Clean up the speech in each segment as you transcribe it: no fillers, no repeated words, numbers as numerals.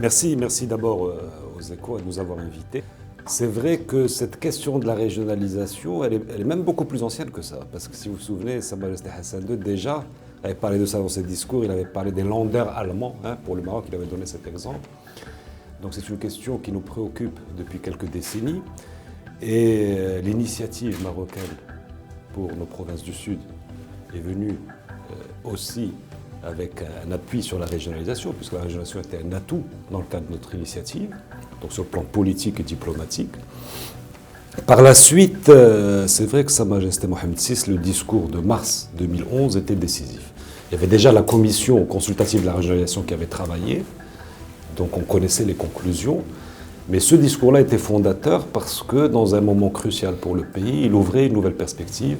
Merci d'abord aux Échos de nous avoir invités. C'est vrai que cette question de la régionalisation, elle est même beaucoup plus ancienne que ça. Parce que si vous vous souvenez, Sa Majesté Hassan II déjà avait parlé de ça dans ses discours, il avait parlé des Länder allemands, pour le Maroc, il avait donné cet exemple. Donc c'est une question qui nous préoccupe depuis quelques décennies. Et l'initiative marocaine pour nos provinces du Sud est venue aussi avec un appui sur la régionalisation, puisque la régionalisation était un atout dans le cadre de notre initiative, donc sur le plan politique et diplomatique. Par la suite, c'est vrai que Sa Majesté Mohamed VI, le discours de mars 2011 était décisif. Il y avait déjà la commission consultative de la régionalisation qui avait travaillé, donc on connaissait les conclusions, mais ce discours-là était fondateur parce que dans un moment crucial pour le pays, il ouvrait une nouvelle perspective.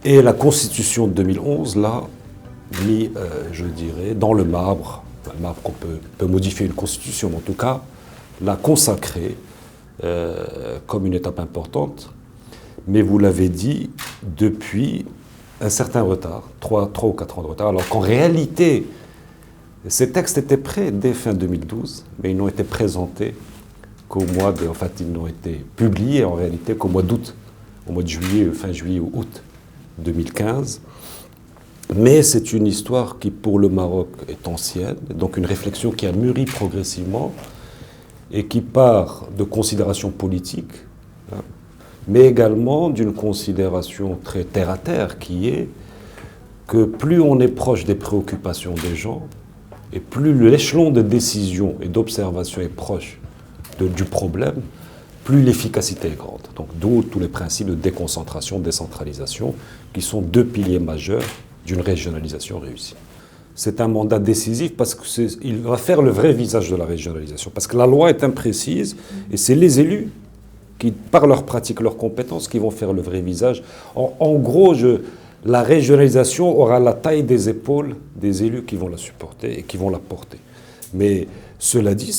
Et la Constitution de 2011 l'a mis, je dirais, dans le marbre qu'on peut modifier une Constitution, mais en tout cas, l'a consacré comme une étape importante. Mais vous l'avez dit, depuis un certain retard, 3 ou 4 ans de retard, alors qu'en réalité, ces textes étaient prêts dès fin 2012, mais ils n'ont été présentés qu'au mois de... En fait, ils n'ont été publiés en réalité qu'au mois d'août, au mois de juillet, fin juillet ou août 2015. Mais c'est une histoire qui, pour le Maroc, est ancienne, donc une réflexion qui a mûri progressivement et qui part de considérations politiques, mais également d'une considération très terre-à-terre, qui est que plus on est proche des préoccupations des gens, et plus l'échelon de décision et d'observation est proche du problème, plus l'efficacité est grande. Donc d'où tous les principes de déconcentration, décentralisation, qui sont 2 piliers majeurs d'une régionalisation réussie. C'est un mandat décisif parce qu'il va faire le vrai visage de la régionalisation. Parce que la loi est imprécise et c'est les élus qui, par leur pratique, leurs compétences, qui vont faire le vrai visage. En gros, la régionalisation aura la taille des épaules des élus qui vont la supporter et qui vont la porter. Mais cela dit,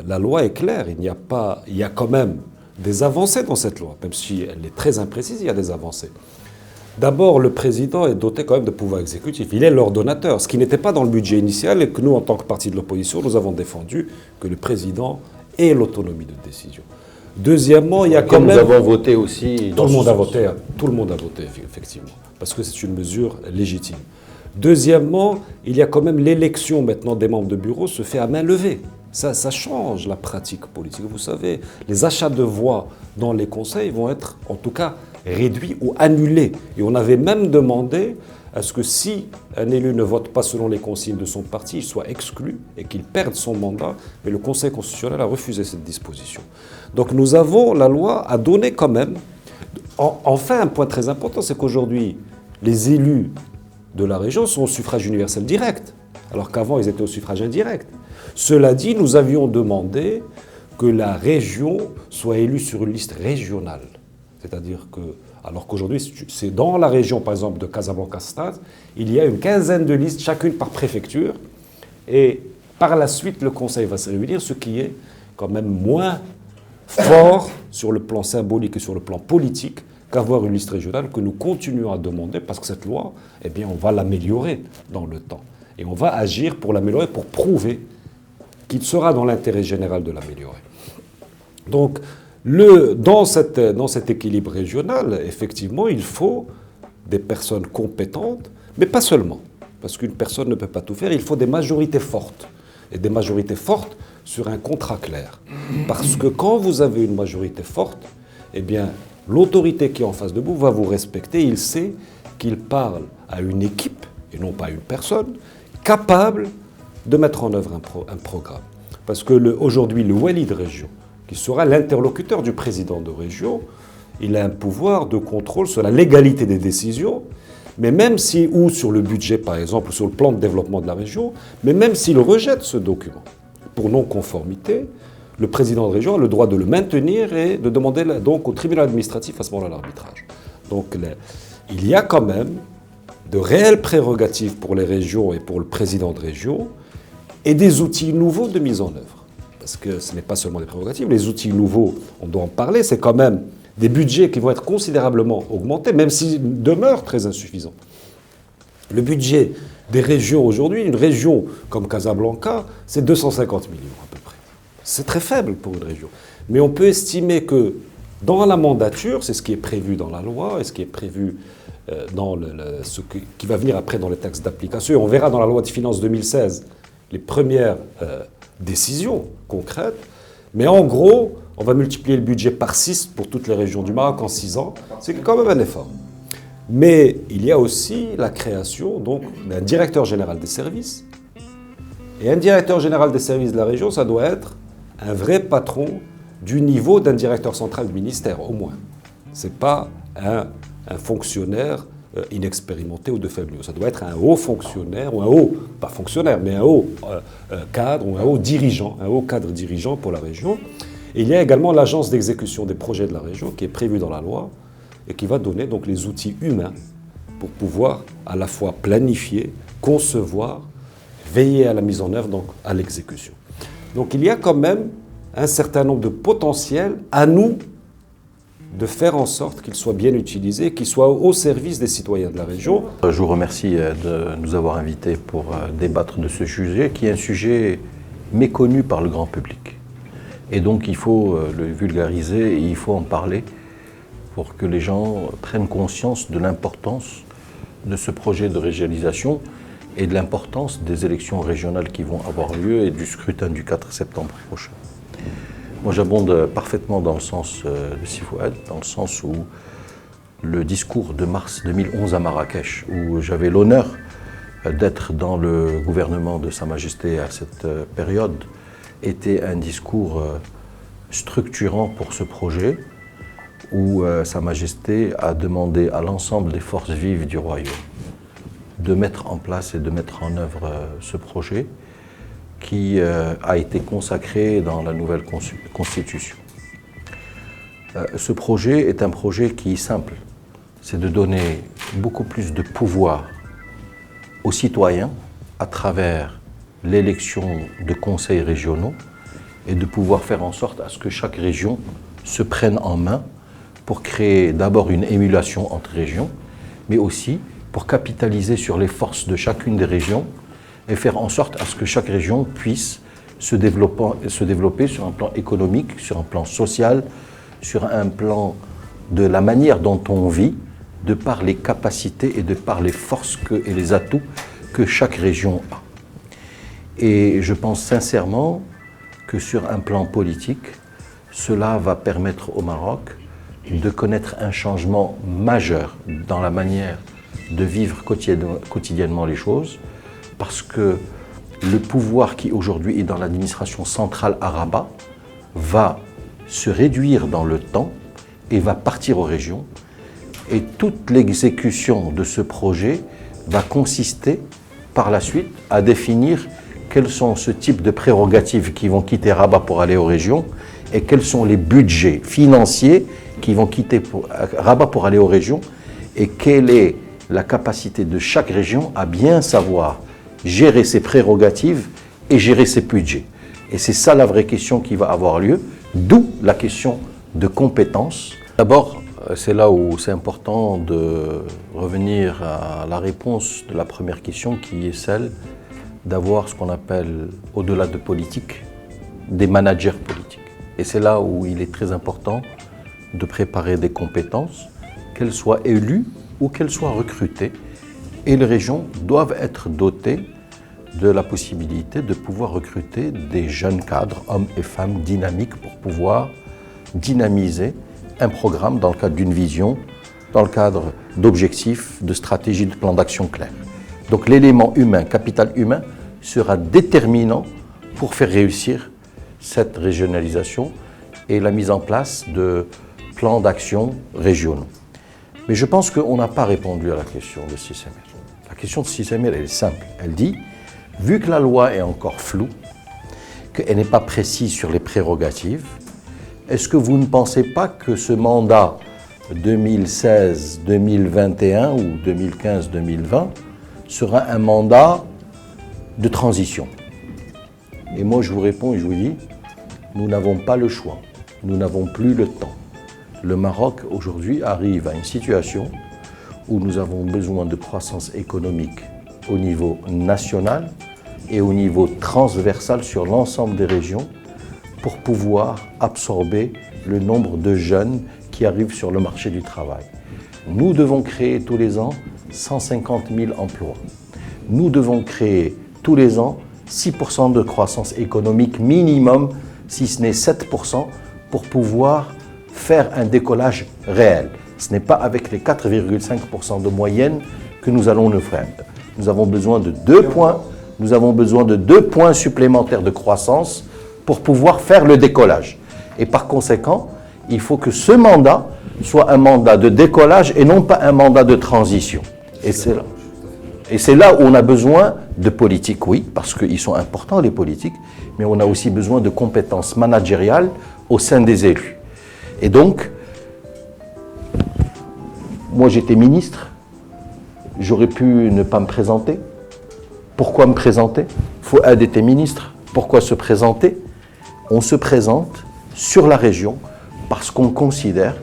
la loi est claire. Il y a quand même des avancées dans cette loi, même si elle est très imprécise, il y a des avancées. D'abord, le président est doté quand même de pouvoir exécutif. Il est l'ordonnateur, ce qui n'était pas dans le budget initial et que nous, en tant que parti de l'opposition, nous avons défendu que le président ait l'autonomie de décision. Deuxièmement, il y a quand même... Nous avons voté aussi... Tout le monde a voté, effectivement, parce que c'est une mesure légitime. Deuxièmement, il y a quand même l'élection maintenant des membres de bureau se fait à main levée. Ça change la pratique politique. Vous savez, les achats de voix dans les conseils vont être, en tout cas, réduits ou annulés. Et on avait même demandé à ce que si un élu ne vote pas selon les consignes de son parti, il soit exclu et qu'il perde son mandat. Mais le Conseil constitutionnel a refusé cette disposition. Donc la loi a donné quand même... Enfin, un point très important, c'est qu'aujourd'hui, les élus de la région sont au suffrage universel direct, alors qu'avant, ils étaient au suffrage indirect. Cela dit, nous avions demandé que la région soit élue sur une liste régionale. C'est-à-dire que, alors qu'aujourd'hui, c'est dans la région, par exemple, de Casablanca-Stade, il y a une quinzaine de listes, chacune par préfecture, et par la suite, le Conseil va se réunir, ce qui est quand même moins fort sur le plan symbolique et sur le plan politique qu'avoir une liste régionale que nous continuons à demander, parce que cette loi, eh bien, on va l'améliorer dans le temps. Et on va agir pour l'améliorer, pour prouver qu'il sera dans l'intérêt général de l'améliorer. Donc, dans cet équilibre régional, effectivement, il faut des personnes compétentes, mais pas seulement, parce qu'une personne ne peut pas tout faire, il faut des majorités fortes, et des majorités fortes sur un contrat clair. Parce que quand vous avez une majorité forte, eh bien, l'autorité qui est en face de vous va vous respecter, il sait qu'il parle à une équipe, et non pas à une personne, capable de mettre en œuvre un programme. Parce que aujourd'hui, le wali de région, qui sera l'interlocuteur du président de région, il a un pouvoir de contrôle sur la légalité des décisions, mais même si, ou sur le budget par exemple, sur le plan de développement de la région, mais même s'il rejette ce document pour non-conformité, le président de région a le droit de le maintenir et de demander donc au tribunal administratif à ce moment-là l'arbitrage. Donc il y a quand même de réelles prérogatives pour les régions et pour le président de région et des outils nouveaux de mise en œuvre. Parce que ce n'est pas seulement des prérogatives, les outils nouveaux, on doit en parler, c'est quand même des budgets qui vont être considérablement augmentés, même s'ils demeurent très insuffisants. Le budget des régions aujourd'hui. Une région comme Casablanca, c'est 250 millions à peu près. C'est très faible pour une région. Mais on peut estimer que dans la mandature, c'est ce qui est prévu dans la loi et ce qui est prévu dans ce qui va venir après dans les textes d'application. On verra dans la loi de finances 2016 les premières décisions concrètes. Mais en gros, on va multiplier le budget par 6 pour toutes les régions du Maroc en 6 ans. C'est quand même un effort. Mais il y a aussi la création donc, d'un directeur général des services. Et un directeur général des services de la région, ça doit être un vrai patron du niveau d'un directeur central du ministère, au moins. Ce n'est pas un fonctionnaire inexpérimenté ou de faible niveau. Ça doit être un haut fonctionnaire, ou un haut, pas fonctionnaire, mais un haut cadre, ou un haut dirigeant, un haut cadre dirigeant pour la région. Et il y a également l'agence d'exécution des projets de la région, qui est prévue dans la loi, et qui va donner donc les outils humains pour pouvoir à la fois planifier, concevoir, veiller à la mise en œuvre, donc à l'exécution. Donc il y a quand même un certain nombre de potentiels à nous de faire en sorte qu'ils soient bien utilisés, qu'ils soient au service des citoyens de la région. Je vous remercie de nous avoir invités pour débattre de ce sujet, qui est un sujet méconnu par le grand public. Et donc il faut le vulgariser et il faut en parler pour que les gens prennent conscience de l'importance de ce projet de régionalisation et de l'importance des élections régionales qui vont avoir lieu et du scrutin du 4 septembre prochain. Moi, j'abonde parfaitement dans le sens de Sifouad, dans le sens où le discours de mars 2011 à Marrakech, où j'avais l'honneur d'être dans le gouvernement de Sa Majesté à cette période, était un discours structurant pour ce projet, où Sa Majesté a demandé à l'ensemble des forces vives du royaume de mettre en place et de mettre en œuvre ce projet qui a été consacré dans la nouvelle constitution. Ce projet est un projet qui est simple, c'est de donner beaucoup plus de pouvoir aux citoyens à travers l'élection de conseils régionaux et de pouvoir faire en sorte à ce que chaque région se prenne en main pour créer d'abord une émulation entre régions, mais aussi pour capitaliser sur les forces de chacune des régions et faire en sorte à ce que chaque région puisse se développer sur un plan économique, sur un plan social, sur un plan de la manière dont on vit, de par les capacités et de par les forces et les atouts que chaque région a. Et je pense sincèrement que sur un plan politique, cela va permettre au Maroc de connaître un changement majeur dans la manière de vivre quotidiennement les choses, parce que le pouvoir qui aujourd'hui est dans l'administration centrale à Rabat va se réduire dans le temps et va partir aux régions. Et toute l'exécution de ce projet va consister par la suite à définir quels sont ce type de prérogatives qui vont quitter Rabat pour aller aux régions et quels sont les budgets financiers qui vont quitter Rabat pour aller aux régions et quelle est la capacité de chaque région à bien savoir gérer ses prérogatives et gérer ses budgets. Et c'est ça la vraie question qui va avoir lieu, d'où la question de compétences. D'abord, c'est là où c'est important de revenir à la réponse de la première question qui est celle d'avoir ce qu'on appelle, au-delà de politique, des managers politiques. Et c'est là où il est très important de préparer des compétences, qu'elles soient élues ou qu'elles soient recrutées. Et les régions doivent être dotées de la possibilité de pouvoir recruter des jeunes cadres, hommes et femmes dynamiques pour pouvoir dynamiser un programme dans le cadre d'une vision, dans le cadre d'objectifs, de stratégies, de plans d'action clairs. Donc l'élément humain, capital humain, sera déterminant pour faire réussir cette régionalisation et la mise en place de plans d'action régionaux. Mais je pense qu'on n'a pas répondu à la question de Sissi Emile. La question de Sissi Emile, elle est simple. Elle dit, vu que la loi est encore floue, qu'elle n'est pas précise sur les prérogatives, est-ce que vous ne pensez pas que ce mandat 2016-2021 ou 2015-2020 sera un mandat de transition? Et moi, je vous réponds et je vous dis, nous n'avons pas le choix, nous n'avons plus le temps. Le Maroc, aujourd'hui, arrive à une situation où nous avons besoin de croissance économique au niveau national et au niveau transversal sur l'ensemble des régions pour pouvoir absorber le nombre de jeunes qui arrivent sur le marché du travail. Nous devons créer tous les ans 150 000 emplois. Nous devons créer tous les ans 6% de croissance économique minimum, si ce n'est 7%, pour pouvoir faire un décollage réel. Ce n'est pas avec les 4,5% de moyenne que nous allons le faire. Nous avons besoin de 2 points. Nous avons besoin de 2 points supplémentaires de croissance pour pouvoir faire le décollage. Et par conséquent, il faut que ce mandat soit un mandat de décollage et non pas un mandat de transition. Et c'est là où on a besoin de politique, oui, parce qu'ils sont importants les politiques, mais on a aussi besoin de compétences managériales au sein des élus. Et donc, moi j'étais ministre, j'aurais pu ne pas me présenter. Pourquoi me présenter? Fouad était ministre. Pourquoi se présenter? On se présente sur la région parce qu'on considère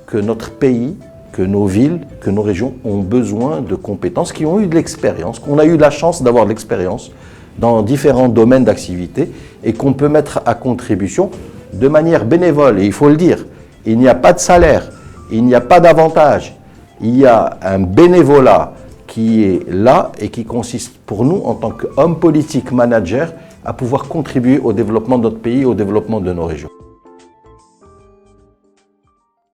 que notre pays, que nos villes, que nos régions ont besoin de compétences, qui ont eu de l'expérience, qu'on a eu la chance d'avoir de l'expérience dans différents domaines d'activité et qu'on peut mettre à contribution de manière bénévole. Et il faut le dire, il n'y a pas de salaire, il n'y a pas d'avantage, il y a un bénévolat qui est là et qui consiste pour nous, en tant qu'hommes politiques, managers, à pouvoir contribuer au développement de notre pays et au développement de nos régions.